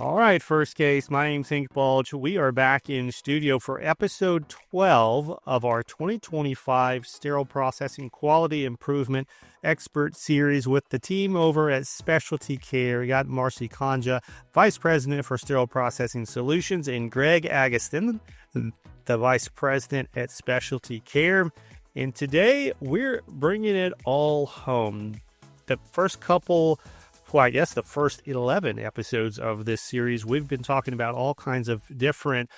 All right, first case. My name's Hank Bulge. We are back in studio for episode 12 of our 2025 Sterile Processing Quality Improvement Expert Series with the team over at SpecialtyCare. We got Marcy.konja, Vice President for Sterile Processing Solutions, and Gregg agoston, the Vice President at SpecialtyCare. And today we're bringing it all home. The first couple I guess the first 11 episodes of this series, we've been talking about all kinds of different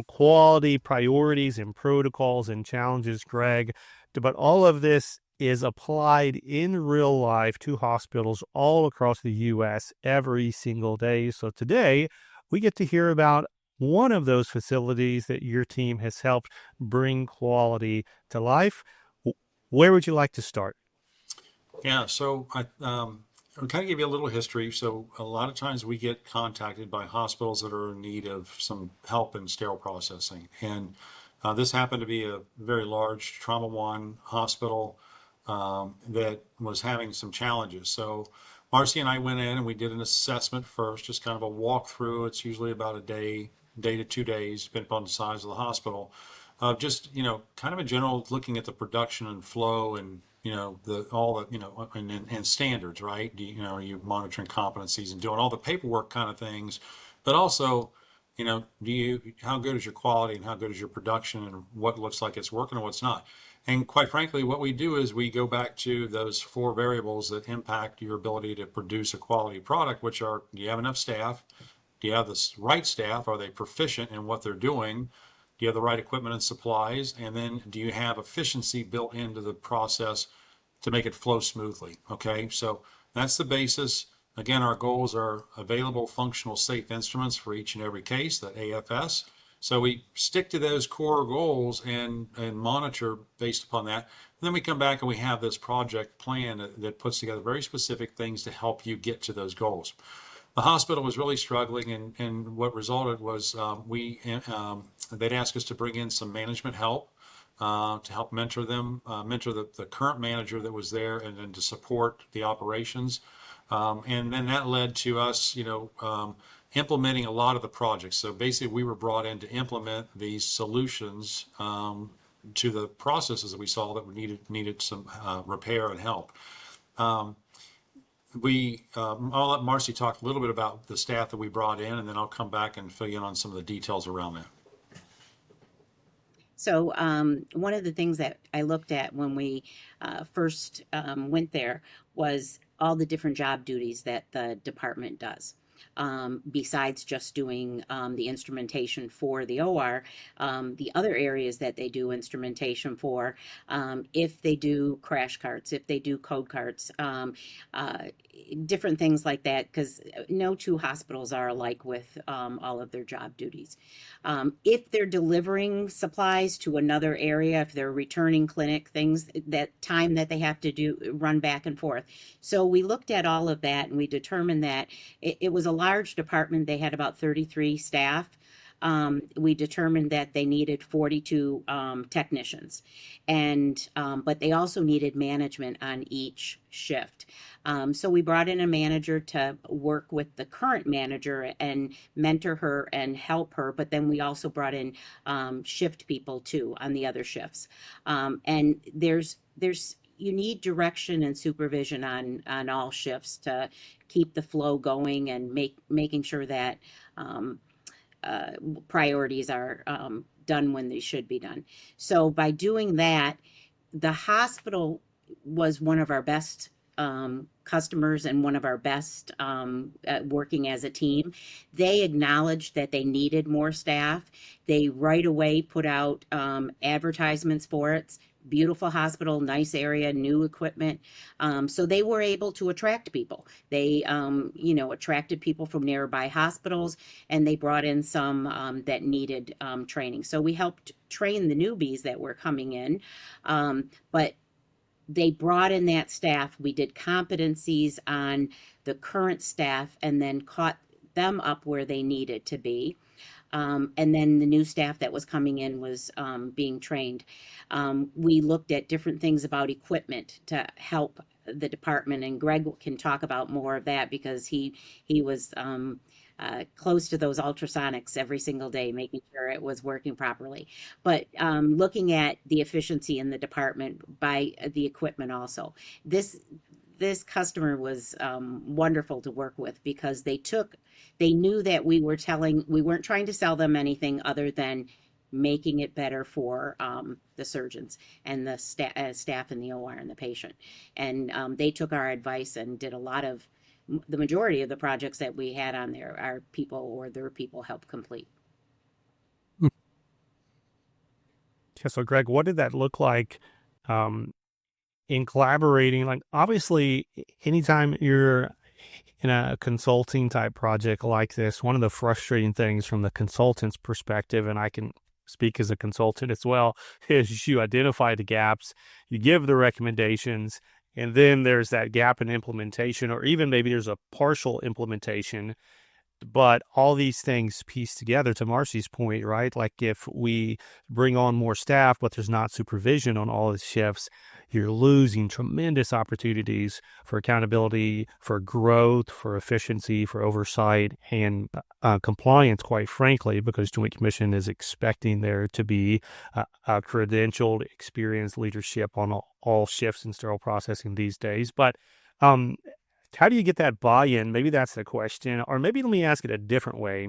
quality priorities and protocols and challenges, Gregg. But all of this is applied in real life to hospitals all across the U.S. every single day. So today, we get to hear about one of those facilities that your team has helped bring quality to life. Where would you like to start? Yeah, so I'll kind of give you a little history. So a lot of times we get contacted by hospitals that are in need of some help in sterile processing. And this happened to be a very large trauma one hospital that was having some challenges. So Marcy and I went in and we did an assessment first, just kind of a walkthrough. It's usually about a day to 2 days, depending upon the size of the hospital. Just, kind of a general looking at the production and flow and and standards, right? You're monitoring competencies and doing all the paperwork kind of things, but also, how good is your quality and how good is your production and what looks like it's working and what's not. And quite frankly, what we do is we go back to those four variables that impact your ability to produce a quality product, which are, do you have enough staff? Do you have the right staff? Are they proficient in what they're doing? Do you have the right equipment and supplies? And then do you have efficiency built into the process to make it flow smoothly? Okay, so that's the basis. Again, our goals are available, functional, safe instruments for each and every case, the AFS. So we stick to those core goals and monitor based upon that. And then we come back and we have this project plan that puts together very specific things to help you get to those goals. The hospital was really struggling, and what resulted was they'd ask us to bring in some management help to help mentor them, mentor the current manager that was there, and then to support the operations. And then that led to us, implementing a lot of the projects. So basically, we were brought in to implement these solutions to the processes that we saw that needed some repair and help. I'll let Marcy talk a little bit about the staff that we brought in, and then I'll come back and fill you in on some of the details around that. So one of the things that I looked at when we first went there was all the different job duties that the department does. Besides just doing the instrumentation for the OR, the other areas that they do instrumentation for, if they do crash carts, if they do code carts, different things like that, because no two hospitals are alike with all of their job duties. If they're delivering supplies to another area, if they're returning clinic, things that time that they have to do run back and forth. So we looked at all of that and we determined that it was a large department. They had about 33 staff. We determined that they needed 42 technicians, and but they also needed management on each shift. So we brought in a manager to work with the current manager and mentor her and help her. But then we also brought in shift people too on the other shifts. And there's you need direction and supervision on all shifts to keep the flow going and making sure that priorities are done when they should be done. So by doing that, the hospital was one of our best customers and one of our best working as a team. They acknowledged that they needed more staff. They right away put out advertisements for it. Beautiful hospital, nice area, new equipment. So they were able to attract people. They, attracted people from nearby hospitals, and they brought in some that needed training. So we helped train the newbies that were coming in, but they brought in that staff. We did competencies on the current staff and then caught them up where they needed to be. And then the new staff that was coming in was being trained. We looked at different things about equipment to help the department, and Gregg can talk about more of that because he was close to those ultrasonics every single day, making sure it was working properly. But looking at the efficiency in the department by the equipment also. This customer was wonderful to work with because they knew that we weren't trying to sell them anything other than making it better for the surgeons and the staff in the OR and the patient. And they took our advice and did a lot of the majority of the projects that we had on there, our people or their people helped complete. Yeah, so Greg, what did that look like um, in collaborating? Like, obviously, anytime you're in a consulting type project like this, one of the frustrating things from the consultant's perspective, and I can speak as a consultant as well, is you identify the gaps, you give the recommendations, and then there's that gap in implementation, or even maybe there's a partial implementation. But all these things piece together, to Marcy's point, right? Like if we bring on more staff, but there's not supervision on all the shifts, you're losing tremendous opportunities for accountability, for growth, for efficiency, for oversight, and compliance, quite frankly, because Joint Commission is expecting there to be a credentialed, experienced leadership on all shifts in sterile processing these days. But how do you get that buy-in? Maybe that's the question. Or maybe let me ask it a different way.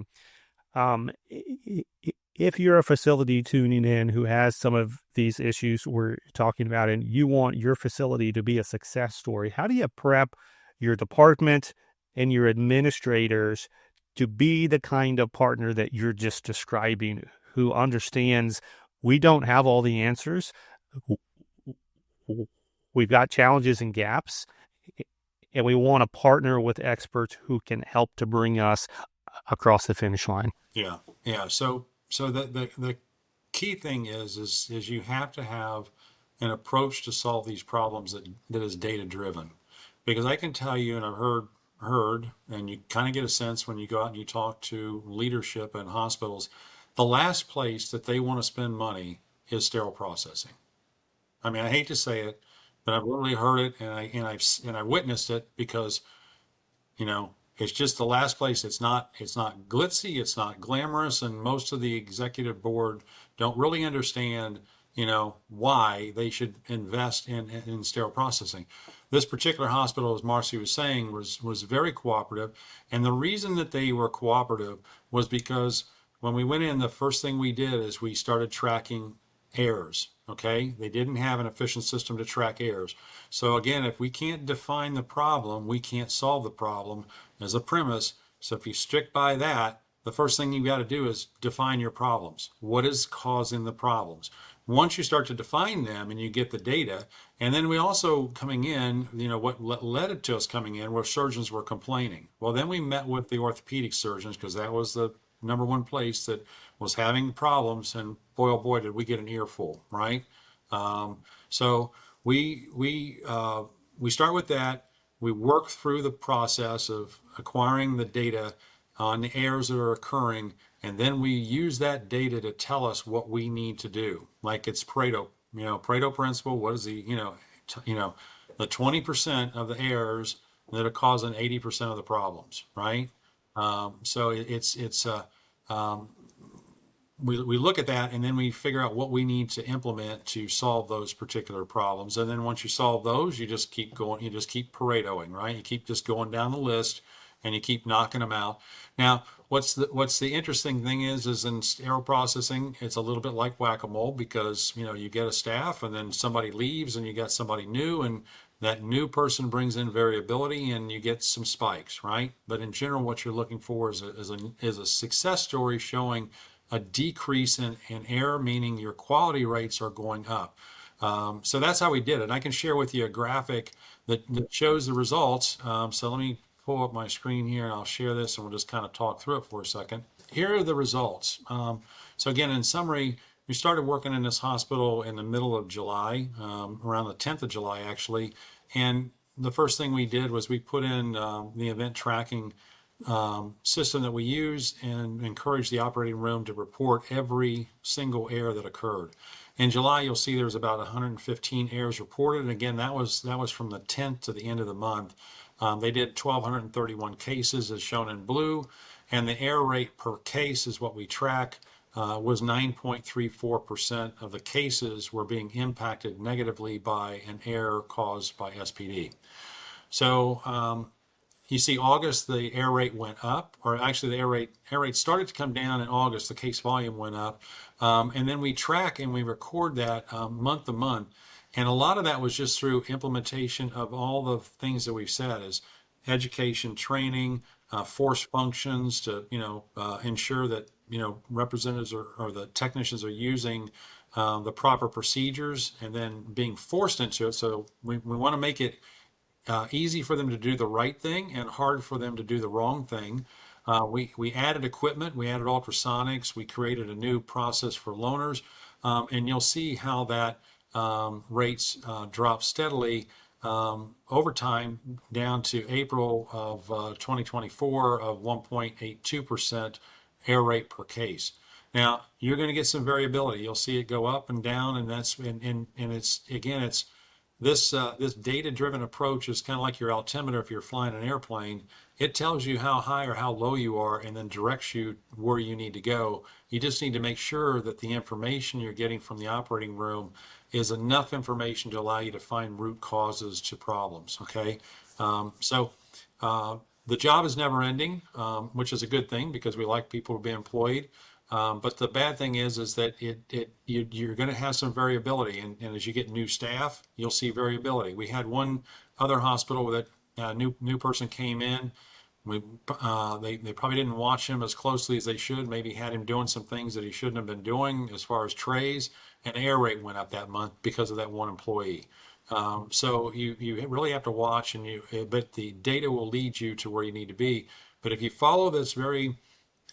If you're a facility tuning in who has some of these issues we're talking about and you want your facility to be a success story, how do you prep your department and your administrators to be the kind of partner that you're just describing, who understands we don't have all the answers, we've got challenges and gaps, and we want to partner with experts who can help to bring us across the finish line? Yeah, yeah. So the key thing is you have to have an approach to solve these problems that is data driven, because I can tell you, and I've heard, and you kind of get a sense when you go out and you talk to leadership in hospitals, the last place that they want to spend money is sterile processing. I mean, I hate to say it, but I've literally heard it, and I witnessed it, because it's just the last place. It's not glitzy, it's not glamorous, and most of the executive board don't really understand why they should invest in sterile processing. This particular hospital, as Marcy was saying, was very cooperative, and the reason that they were cooperative was because when we went in, the first thing we did is we started tracking errors. Okay, they didn't have an efficient system to track errors. So again, if we can't define the problem, we can't solve the problem, as a premise. So if you stick by that, the first thing you've got to do is define your problems. What is causing the problems? Once you start to define them and you get the data, and then we also coming in, what led it to us coming in where surgeons were complaining. Well, then we met with the orthopedic surgeons, because that was the number one place that was having problems, and boy, oh boy, did we get an earful, right? So we start with that. We work through the process of acquiring the data on the errors that are occurring, and then we use that data to tell us what we need to do. Like it's Pareto, Pareto principle. What is the 20% of the errors that are causing 80% of the problems, right? So we look at that, and then we figure out what we need to implement to solve those particular problems. And then once you solve those, you just keep going, you just keep Paretoing, right? You keep just going down the list, and you keep knocking them out. Now, what's the interesting thing is in sterile processing, it's a little bit like whack-a-mole, because you get a staff, and then somebody leaves, and you got somebody new, and that new person brings in variability, and you get some spikes, right? But in general, what you're looking for is a success story showing a decrease in error, meaning your quality rates are going up. So that's how we did it. I can share with you a graphic that shows the results. So let me pull up my screen here, and I'll share this, and we'll just kind of talk through it for a second. Here are the results. So again, in summary, we started working in this hospital in the middle of July, around the 10th of July, actually. And the first thing we did was we put in the event tracking system that we use, and encourage the operating room to report every single error that occurred. In July, you'll see there's about 115 errors reported. And again, that was from the 10th to the end of the month. They did 1,231 cases, as shown in blue. and the error rate per case is what we track, was 9.34% of the cases were being impacted negatively by an error caused by SPD. So you see August, the error rate went up, or actually the error rate started to come down in August, the case volume went up. And then we track and we record that month to month. And a lot of that was just through implementation of all the things that we've said is education, training, force functions to, ensure that, representatives or the technicians are using the proper procedures and then being forced into it. So we want to make it easy for them to do the right thing and hard for them to do the wrong thing. We added equipment, we added ultrasonics, we created a new process for loaners, and you'll see how that rates drop steadily over time down to April of 2024 of 1.82% error rate per case. Now you're going to get some variability. You'll see it go up and down, and it's this data-driven approach is kind of like your altimeter if you're flying an airplane. It tells you how high or how low you are and then directs you where you need to go. You just need to make sure that the information you're getting from the operating room is enough information to allow you to find root causes to problems, okay? The job is never ending, which is a good thing because we like people to be employed. But the bad thing is that you're going to have some variability, and as you get new staff, you'll see variability. We had one other hospital that a new person came in. They probably didn't watch him as closely as they should. Maybe had him doing some things that he shouldn't have been doing as far as trays, and error rate went up that month because of that one employee. So you really have to watch, but the data will lead you to where you need to be. But if you follow this very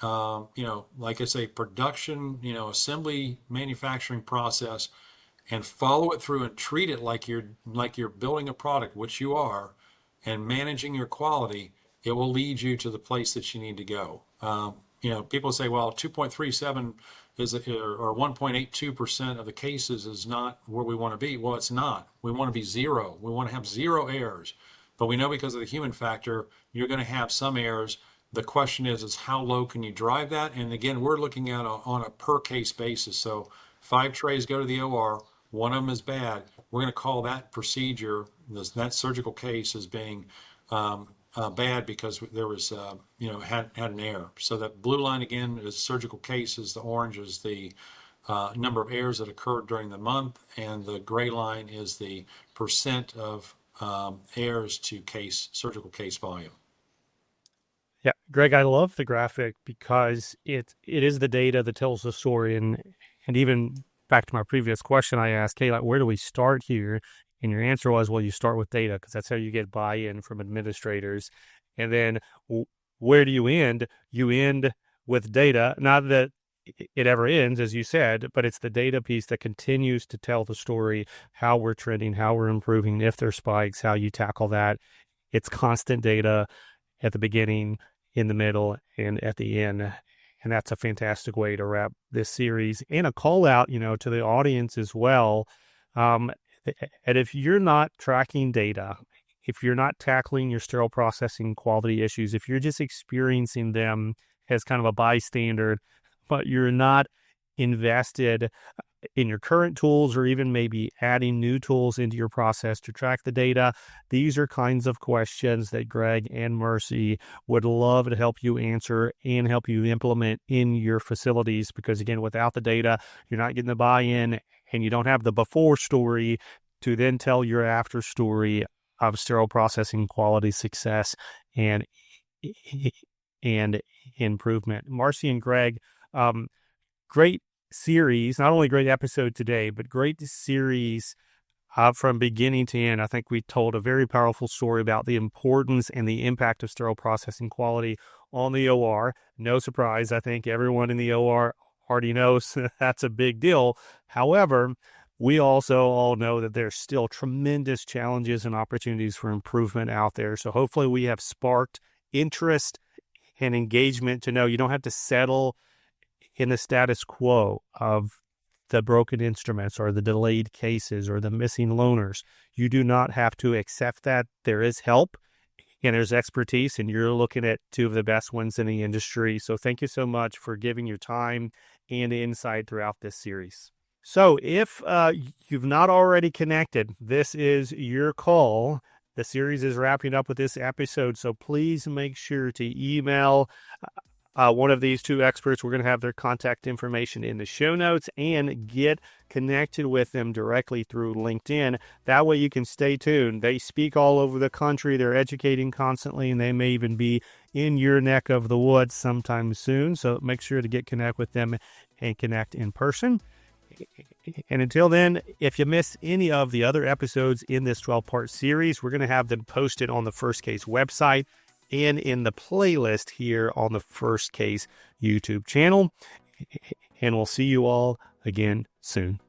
like I say, production, assembly, manufacturing process, and follow it through and treat it like you're building a product, which you are, and managing your quality, it will lead you to the place that you need to go. People say, well, 2.37 or 1.82% of the cases is not where we want to be. Well, it's not. We want to be zero. We want to have zero errors. But we know because of the human factor, you're going to have some errors. The question is how low can you drive that? And again, we're looking at on a per case basis. So 5 trays go to the OR, one of them is bad. We're going to call that procedure, that surgical case, as being bad because there was, had an error. So that blue line again is surgical cases. The orange is the number of errors that occurred during the month, and the gray line is the percent of errors to surgical case volume. Yeah, Greg, I love the graphic because it is the data that tells the story. And even back to my previous question, I asked, hey, where do we start here? And your answer was, well, you start with data because that's how you get buy-in from administrators. And then where do you end? You end with data. Not that it ever ends, as you said, but it's the data piece that continues to tell the story, how we're trending, how we're improving, if there's spikes, how you tackle that. It's constant data at the beginning, in the middle, and at the end. And that's a fantastic way to wrap this series. And a call out, to the audience as well. And if you're not tracking data, if you're not tackling your sterile processing quality issues, if you're just experiencing them as kind of a bystander, but you're not invested in your current tools or even maybe adding new tools into your process to track the data, these are kinds of questions that Gregg and Marcy would love to help you answer and help you implement in your facilities. Because again, without the data, you're not getting the buy-in and you don't have the before story to then tell your after story of sterile processing quality success and improvement. Marcy and Gregg, great series, not only great episode today, but great series from beginning to end. I think we told a very powerful story about the importance and the impact of sterile processing quality on the OR. No surprise, I think everyone in the OR already knows that's a big deal. However, we also all know that there's still tremendous challenges and opportunities for improvement out there. So hopefully we have sparked interest and engagement to know you don't have to settle in the status quo of the broken instruments or the delayed cases or the missing loaners. You do not have to accept that. There is help and there's expertise, and you're looking at two of the best ones in the industry. So thank you so much for giving your time and insight throughout this series. So if you've not already connected, this is your call. The series is wrapping up with this episode, so please make sure to email one of these two experts. We're going to have their contact information in the show notes, and get connected with them directly through LinkedIn. That way you can stay tuned. They speak all over the country. They're educating constantly, and they may even be in your neck of the woods sometime soon. So make sure to get connect with them and connect in person. And until then, if you miss any of the other episodes in this 12-part series, we're going to have them posted on the First Case website and in the playlist here on the First Case YouTube channel. And we'll see you all again soon.